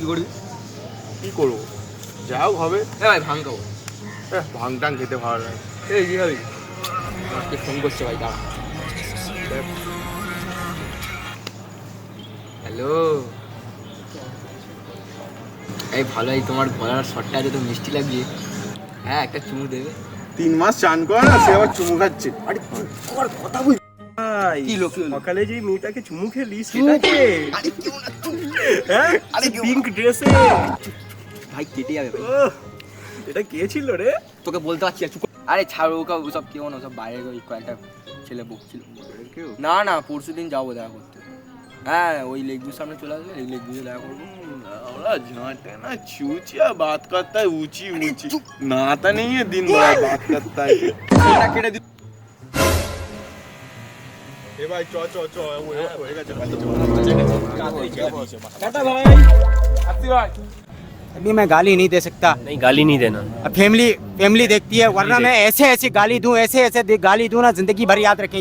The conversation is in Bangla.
করবি? কি করবো, যা হোক হবে। ভাই ভাং খাবো। ভাং টাং খেতে ভালো লাগে। এই কি খাবি? আমাকে ফোন করছে ভাই, দাঁড়া। হ্যালো, এই ভালো, এই তোমার গলার শটটা যত মিষ্টি লাগছে। হ্যাঁ, একটা চুমু দেবে? 3 মাস চান করে না, সে আবার চুমু খাচ্ছে। আরে তোমার কথা বল। কি লোক সকালে যে মেয়েটাকে চুমু খেলি সেটাকে? হ্যাঁ, আরে পিঙ্ক ড্রেসে। ভাই কেটে যাবে ভাই। এটা কে ছিল রে? তোকে বলতে পারছি না, চুপ কর। আরে ছাড়, ওকে ওসব কেউ না, সব বাইরে ওই কয়েকটা ছেলে বকছিল। না না, পরশু দিন যাবো দেখা করতে। হ্যাঁ, ওই লেক ভিউর সামনে চলে আসবে, এই লেক ভিউতে দেখা করবো। ওরা झांटे ना चूचिया बात करता है ऊंची ऊंची, नाता नहीं है दिन भर बात करता है। এটা কেটে দিল। ए भाई चो चो चो होएगा चल টাটা ভাই। আসি ভাই। अभी मैं गाली नहीं दे सकता। नहीं, गाली नहीं देना। फैमिली देखती है, वरना मैं ऐसे ऐसे गाली दूं, ऐसे ऐसे गाली दूं ना, जिंदगी भर याद रखें।